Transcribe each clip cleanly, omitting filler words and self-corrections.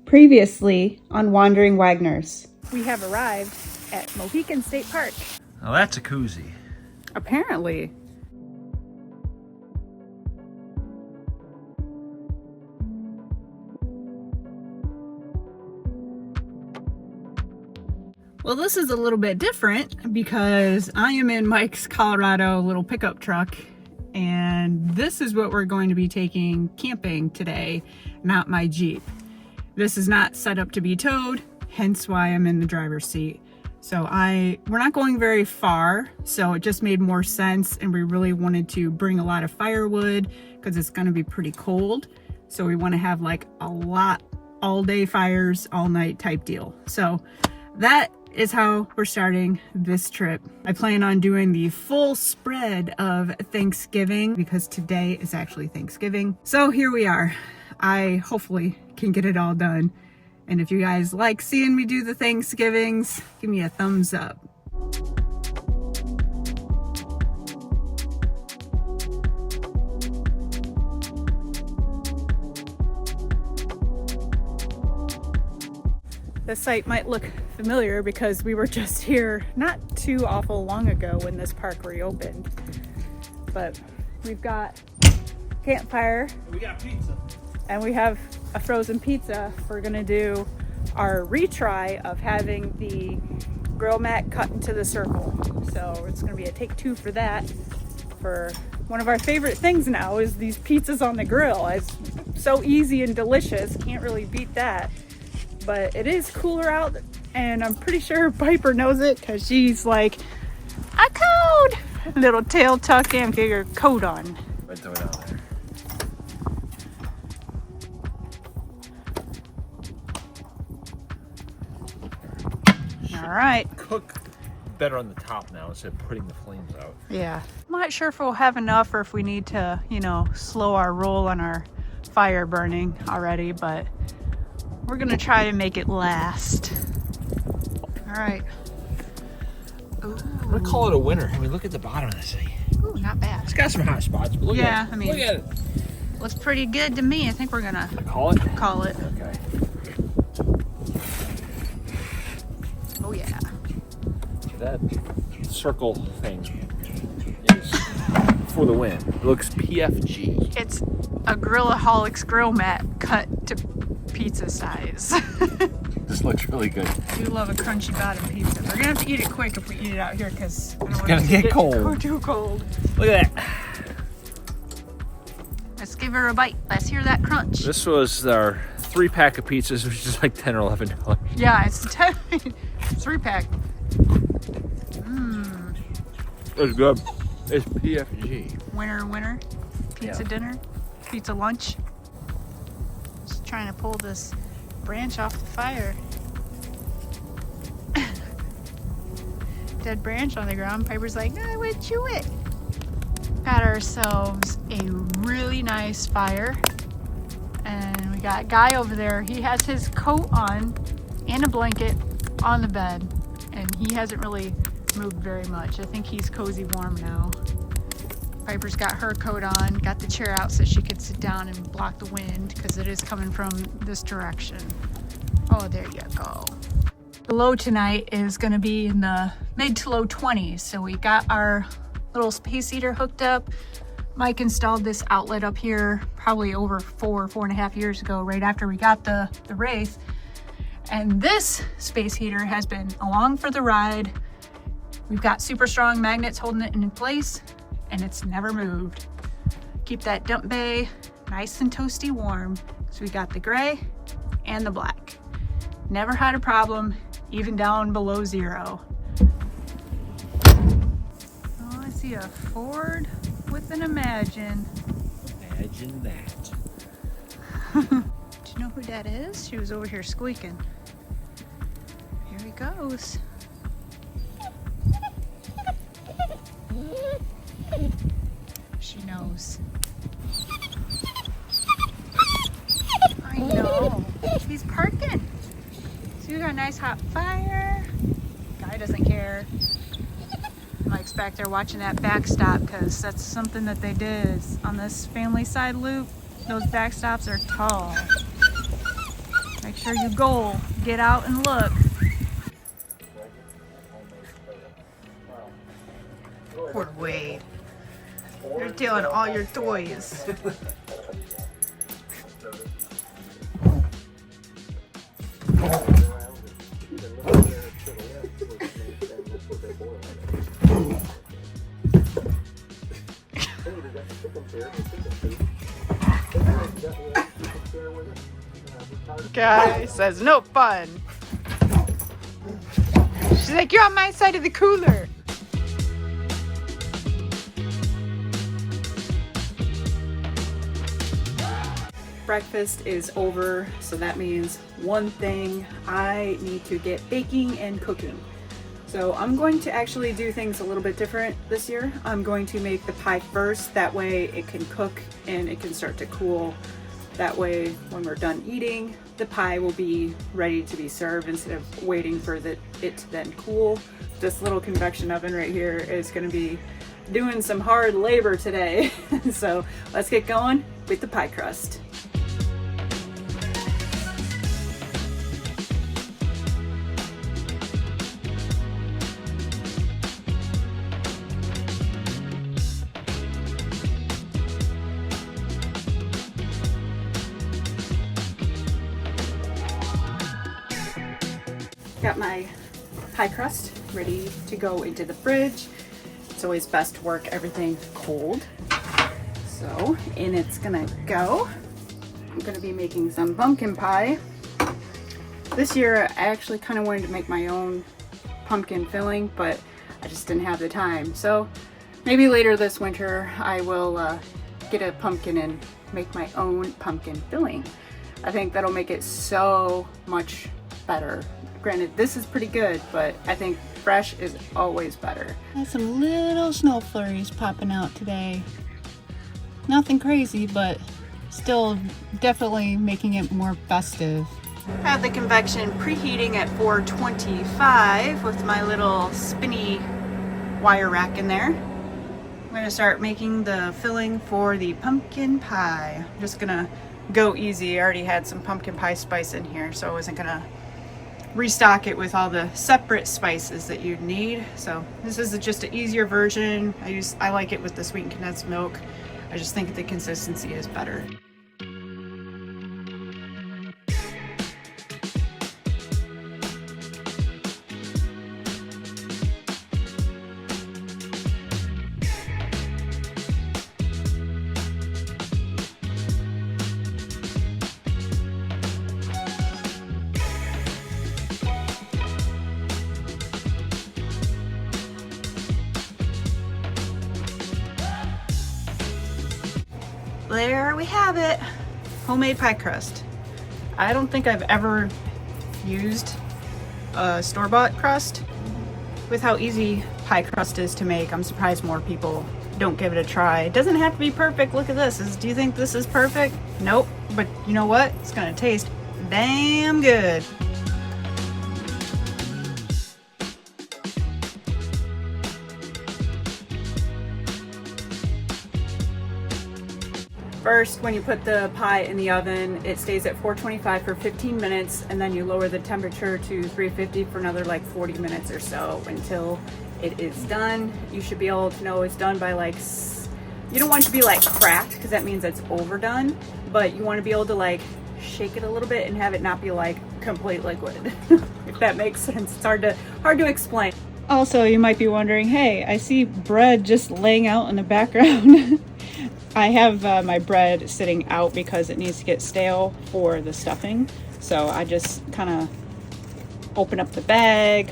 Previously on Wandering Wagners. We have arrived at Buren State Park. Now that's a koozie. Apparently. Well, this is a little bit different because I am in Mike's Colorado little pickup truck, and this is what we're going to be taking camping today, not my Jeep. This is not set up to be towed, hence why I'm in the driver's seat. So we're not going very far, so it just made more sense, and we really wanted to bring a lot of firewood because it's going to be pretty cold. So we want to have like a lot all day fires, all night type deal. So that is how we're starting this trip. I plan on doing the full spread of Thanksgiving because today is actually Thanksgiving. So here we are. I hopefully can get it all done. And if you guys like seeing me do the Thanksgivings, give me a thumbs up. This site might look familiar because we were just here not too awful long ago when this park reopened. But we've got Campfire. We got pizza. And we have a frozen pizza. We're gonna do our retry of having the grill mat cut into the circle. So it's gonna be a take two for that. For one of our favorite things now is these pizzas on the grill. It's so easy and delicious, can't really beat that. But it is cooler out, and I'm pretty sure Piper knows it because she's like, a coat! Little tail tucked in, get your coat on. Let's throw it out there. All right. Cook better on the top now instead of putting the flames out. Yeah. I'm not sure if we'll have enough or if we need to, slow our roll on our fire burning already, but we're gonna try to make it last. All right. Ooh. I'm gonna call it a winner. I mean, look at the bottom of this thing. Ooh, not bad. It's got some hot spots, but look at it. Look at it. Looks pretty good to me. I think we're gonna Call it? call it. Okay. Oh yeah. That circle thing is for the win. It looks PFG. It's a Grillaholics grill mat cut to pizza size. This looks really good. I do love a crunchy bottom pizza. We're gonna have to eat it quick if we eat it out here because It's gonna get cold. Too cold. Look at that. Let's give her a bite. Let's hear that crunch. This was our 3-pack of pizzas, which is like $10 or $11. Yeah, it's 3-pack. Mmm. It's good. It's PFG. Winner. Pizza Yeah. dinner. Pizza lunch. Just trying to pull this branch off the fire. Dead branch on the ground. Piper's like, I would chew it. Got ourselves a really nice fire. And we got Guy over there. He has his coat on and a blanket on the bed. And he hasn't really moved very much. I think he's cozy warm now. Piper's got her coat on, got the chair out so she could sit down and block the wind because it is coming from this direction. Oh, there you go. The low tonight is going to be in the mid to low 20s. So we got our little space heater hooked up. Mike installed this outlet up here probably over 4.5 years ago, right after we got the Wraith. And this space heater has been along for the ride. We've got super strong magnets holding it in place, and it's never moved. Keep that dump bay nice and toasty warm. So we got the gray and the black. Never had a problem, even down below 0. Oh, I see a Ford with an Imagine. Imagine that. Do you know who that is? She was over here squeaking. Here he goes. She knows. I know. He's parking. So we got a nice hot fire. Guy doesn't care. Mike's back there watching that backstop because that's something that they did on this family side loop. Those backstops are tall. Make sure after you go, get out and look. Poor Wade. You're stealing all your toys. Guy says no fun. She's like, you're on my side of the cooler. Breakfast is over, so that means one thing: I need to get baking and cooking. So I'm going to actually do things a little bit different this year. I'm going to make the pie first, that way it can cook and it can start to cool. That way when we're done eating, the pie will be ready to be served instead of waiting for it to then cool. This little convection oven right here is going to be doing some hard labor today. So let's get going with the pie crust. Got my pie crust ready to go into the fridge. It's always best to work everything cold. So in it's gonna go. I'm gonna be making some pumpkin pie. This year I actually kind of wanted to make my own pumpkin filling, but I just didn't have the time. So maybe later this winter I will get a pumpkin and make my own pumpkin filling. I think that'll make it so much better. Granted, this is pretty good, but I think fresh is always better. There's some little snow flurries popping out today. Nothing crazy, but still definitely making it more festive. Have the convection preheating at 425 with my little spinny wire rack in there. I'm gonna start making the filling for the pumpkin pie. I'm just gonna go easy. I already had some pumpkin pie spice in here, so I wasn't gonna restock it with all the separate spices that you'd need. So this is just an easier version. I like it with the sweetened condensed milk. I just think the consistency is better. There we have it, homemade pie crust. I don't think I've ever used a store-bought crust. With how easy pie crust is to make, I'm surprised more people don't give it a try. It doesn't have to be perfect. Look at this. Do you think this is perfect? Nope, but you know what? It's gonna taste damn good. First, when you put the pie in the oven, it stays at 425 for 15 minutes, and then you lower the temperature to 350 for another like 40 minutes or so until it is done. You should be able to know it's done by like, you don't want it to be like cracked because that means it's overdone, but you want to be able to like shake it a little bit and have it not be like complete liquid. If that makes sense. It's hard to explain. Also, you might be wondering, hey, I see bread just laying out in the background. I have my bread sitting out because it needs to get stale for the stuffing. So I just kind of open up the bag,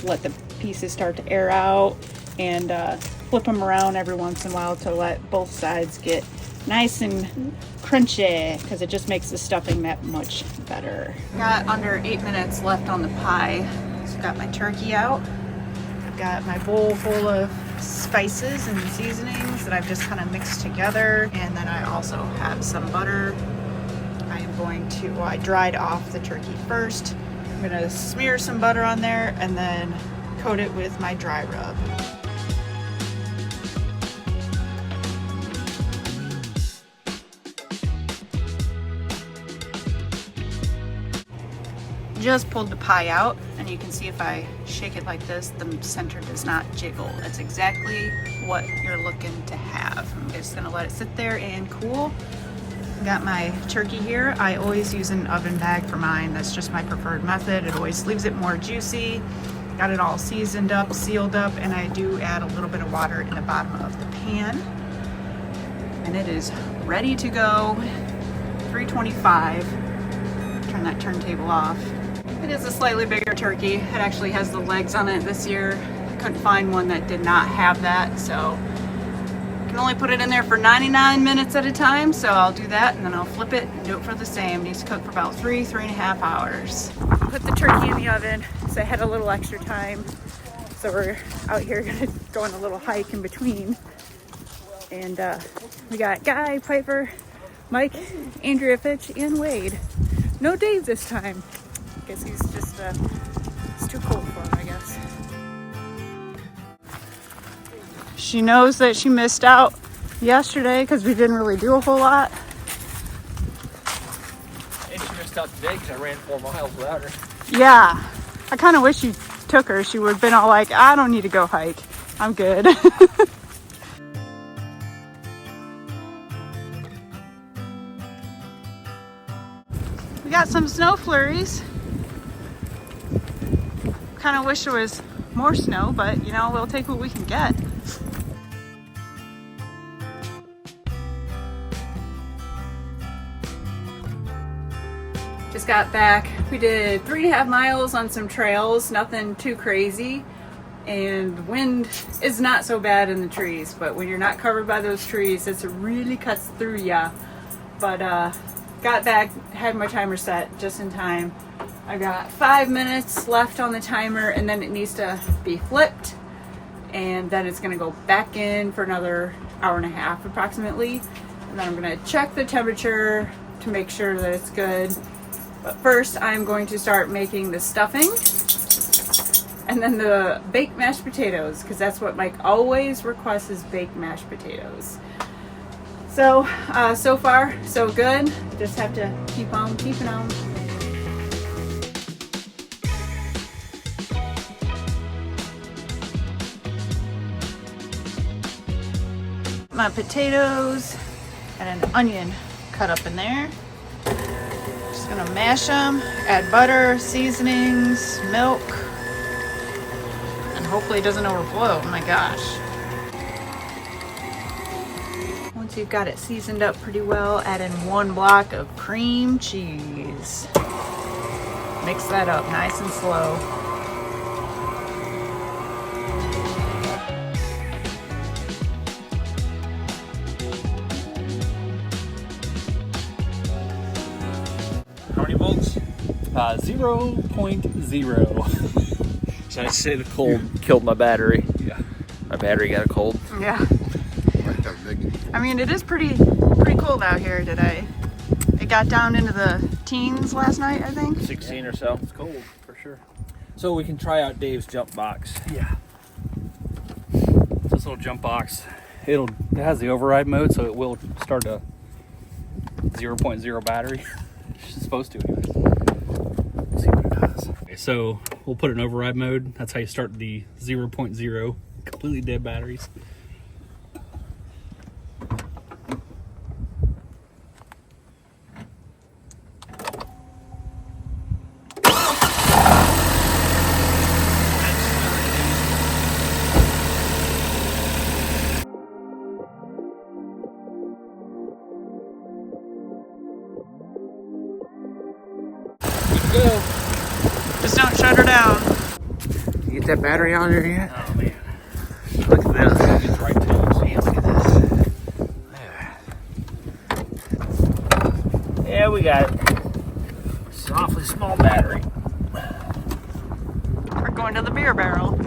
let the pieces start to air out, and flip them around every once in a while to let both sides get nice and crunchy, because it just makes the stuffing that much better. Got under 8 minutes left on the pie. So got my turkey out. I've got my bowl full of spices and seasonings that I've just kind of mixed together, and then I also have some butter. I am going to, well, I dried off the turkey first. I'm going to smear some butter on there and then coat it with my dry rub. just pulled the pie out, and you can see if I shake it like this, the center does not jiggle. That's exactly what you're looking to have. I'm just gonna let it sit there and cool. Got my turkey here. I always use an oven bag for mine. That's just my preferred method. It always leaves it more juicy. Got it all seasoned up, sealed up, and I do add a little bit of water in the bottom of the pan. And it is ready to go. 325. Turn that turntable off. It is a slightly bigger turkey. It actually has the legs on it this year. I couldn't find one that did not have that, so I can only put it in there for 99 minutes at a time, so I'll do that and then I'll flip it and do it for the same. It needs to cook for about 3.5 hours. Put the turkey in the oven, so I had a little extra time. So we're out here gonna go on a little hike in between. And we got Guy, Piper, Mike, Andrea Fitch, and Wade. No Dave this time. Guess he's just, it's too cold for him, I guess. She knows that she missed out yesterday because we didn't really do a whole lot. And she missed out today because I ran 4 miles without her. Yeah, I kind of wish you took her. She would have been all like, I don't need to go hike. I'm good. We got some snow flurries. Kind of wish there was more snow, but you know, we'll take what we can get. Just got back. We did 3.5 miles on some trails, nothing too crazy. And the wind is not so bad in the trees, but when you're not covered by those trees, it really cuts through ya. But got back, had my timer set just in time. I got 5 minutes left on the timer, and then it needs to be flipped, and then it's gonna go back in for another 1.5 hours approximately. And then I'm gonna check the temperature to make sure that it's good. But first, I'm going to start making the stuffing and then the baked mashed potatoes, because that's what Mike always requests, is baked mashed potatoes. So, so far, so good. Just have to keep on keeping on. My potatoes and an onion cut up in there. Just gonna mash them, add butter, seasonings, milk, and hopefully it doesn't overflow. Oh my gosh. Once you've got it seasoned up pretty well, add in 1 block of cream cheese. Mix that up nice and slow. How many volts? 0.0. So I'd say the cold killed my battery. Yeah. My battery got a cold. Yeah. I mean, it is pretty cold out here today. It got down into the teens last night, I think. 16 or so. It's cold for sure. So we can try out Dave's jump box. Yeah. This little jump box, it has the override mode, so it will start a 0.0 battery. It's supposed to, anyways. Let's see what it does. Okay, so we'll put it in override mode. That's how you start the 0.0 completely dead batteries. Go. Just don't shut her down. You get that battery on there yet? Oh man. Look at this. It's right too. Man, look at this. Yeah, we got it. It's an awfully small battery. We're going to the beer barrel.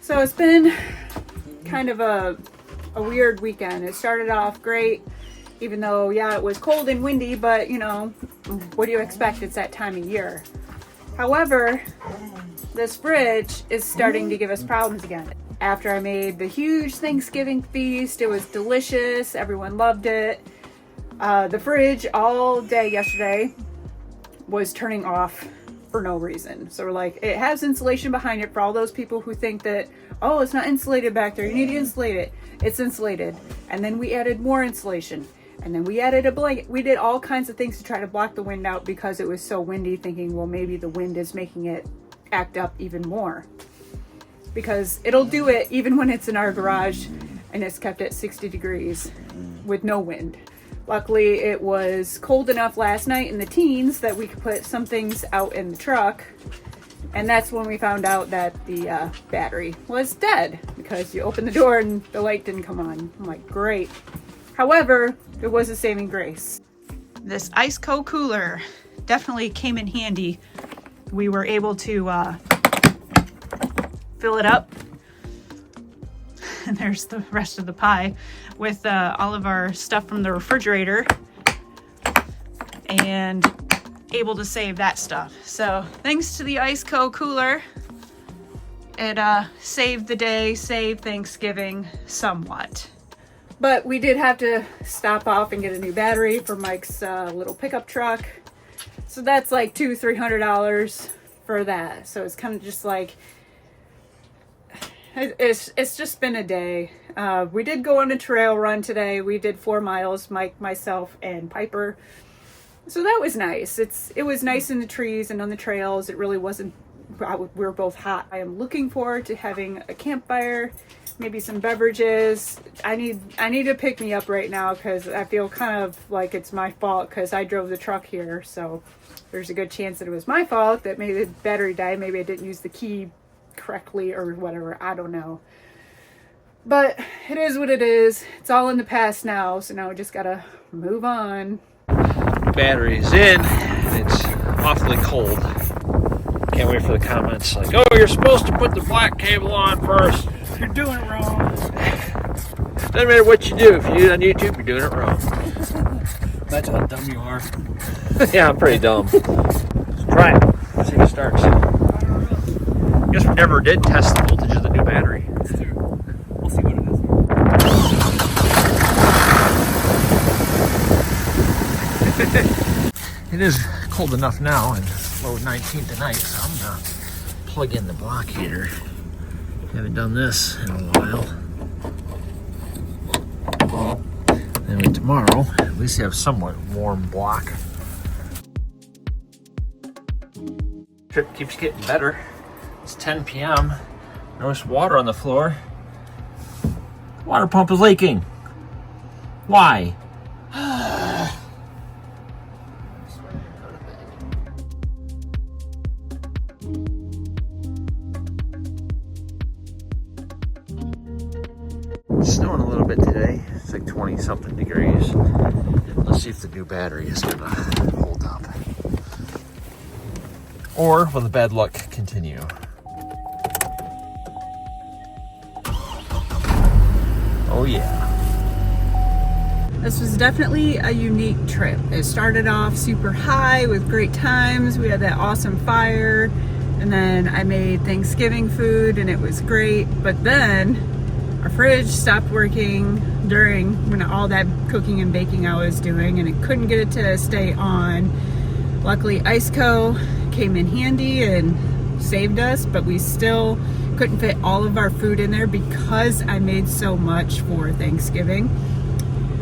So it's been kind of a weird weekend. It started off great, even though, yeah, it was cold and windy, but you know, what do you expect? It's that time of year. However, this fridge is starting to give us problems again. After I made the huge Thanksgiving feast, it was delicious. Everyone loved it. The fridge all day yesterday was turning off for no reason. So we're like, it has insulation behind it for all those people who think that, oh, it's not insulated back there, you need to insulate it. It's insulated. And then we added more insulation. And then we added a blanket. We did all kinds of things to try to block the wind out because it was so windy, thinking, well, maybe the wind is making it act up even more. Because it'll do it even when it's in our garage and it's kept at 60 degrees with no wind. Luckily, it was cold enough last night in the teens that we could put some things out in the truck. And that's when we found out that the battery was dead, because you opened the door and the light didn't come on. I'm like, great. However, it was a saving grace. This Iceco cooler definitely came in handy. We were able to fill it up. And there's the rest of the pie with all of our stuff from the refrigerator, and able to save that stuff. So thanks to the Iceco cooler, it saved the day, saved Thanksgiving somewhat. But we did have to stop off and get a new battery for Mike's little pickup truck. So that's like $200-300 for that. So it's kind of just like, it's just been a day. We did go on a trail run today. We did 4 miles, Mike, myself, and Piper. So that was nice. It was nice in the trees and on the trails. It really wasn't, we were both hot. I am looking forward to having a campfire, maybe some beverages. I need to pick me up right now because I feel kind of like it's my fault because I drove the truck here. So there's a good chance that it was my fault that maybe the battery died. Maybe I didn't use the key correctly or whatever. I don't know. But it is what it is. It's all in the past now. So now we just gotta move on. Battery's in. It's awfully cold. Can't wait for the comments like, oh, you're supposed to put the black cable on first. You're doing it wrong. Doesn't matter what you do. If you do it on YouTube, you're doing it wrong. Imagine how dumb you are. Yeah, I'm pretty dumb. Let's try it. Let's see if it starts. I guess we never did test the voltage of the new battery. We'll see what it is. It is cold enough now and low 19 tonight, so I'm gonna plug in the block heater. Haven't done this in a while. Then tomorrow, at least you have somewhat warm block. Trip keeps getting better. It's 10 p.m. Notice water on the floor. Water pump is leaking. Why? It's snowing a little bit today. It's like 20 something degrees. Let's see if the new battery is gonna hold up. Or will the bad luck continue? Oh yeah. This was definitely a unique trip. It started off super high with great times. We had that awesome fire, and then I made Thanksgiving food and it was great. But then our fridge stopped working during when all that cooking and baking I was doing, and it couldn't get it to stay on. Luckily, Iceco came in handy and saved us, but we still couldn't fit all of our food in there because I made so much for Thanksgiving.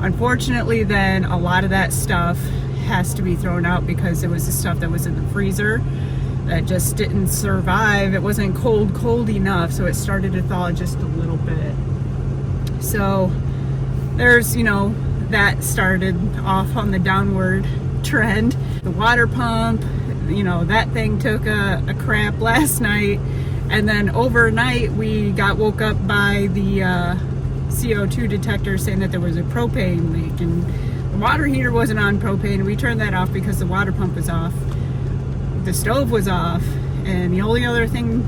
Unfortunately, then a lot of that stuff has to be thrown out because it was the stuff that was in the freezer that just didn't survive. It wasn't cold enough, so it started to thaw just a little bit. So there's, you know, that started off on the downward trend. The water pump, you know, that thing took a crap last night, and then overnight we got woke up by the CO2 detector saying that there was a propane leak, and the water heater wasn't on propane. We turned that off because the water pump was off, the stove was off, and the only other thing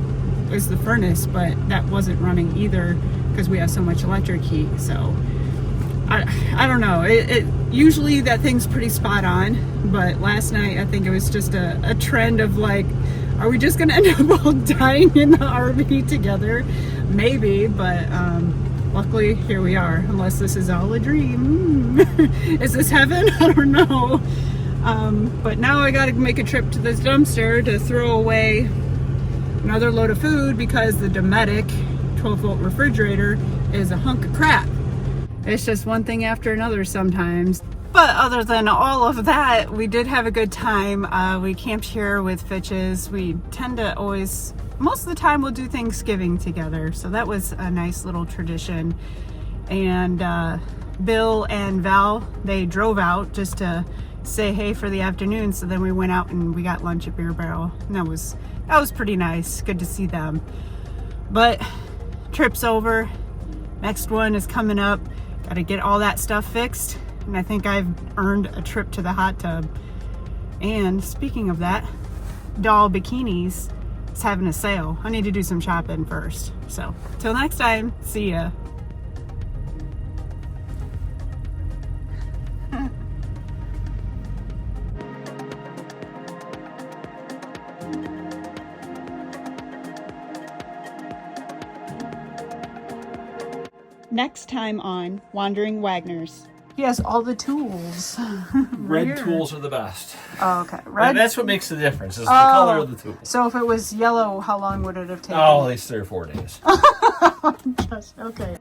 is the furnace, but that wasn't running either because we have so much electric heat. So I don't know. It usually that thing's pretty spot on, but last night I think it was just a trend of like, are we just gonna end up all dying in the RV together? Maybe, but luckily here we are. Unless this is all a dream. Is this heaven? I don't know. But now I gotta make a trip to this dumpster to throw away another load of food because the Dometic 12-volt refrigerator is a hunk of crap. It's just one thing after another sometimes. But other than all of that, we did have a good time. We camped here with Fitches. We tend to always, most of the time we'll do Thanksgiving together. So that was a nice little tradition. And Bill and Val, they drove out just to say hey for the afternoon. So then we went out and we got lunch at Beer Barrel. And that was pretty nice. Good to see them. But trip's over. Next one is coming up. Got to get all that stuff fixed. And I think I've earned a trip to the hot tub. And speaking of that, Doll Bikinis is having a sale. I need to do some shopping first. So, till next time, see ya. Next time on Wandering Wagners. He has all the tools. Red tools are the best. Oh, okay. Red. And that's what makes the difference, is the color of the tool. So if it was yellow, how long would it have taken? Oh, at least 3 or 4 days. Okay.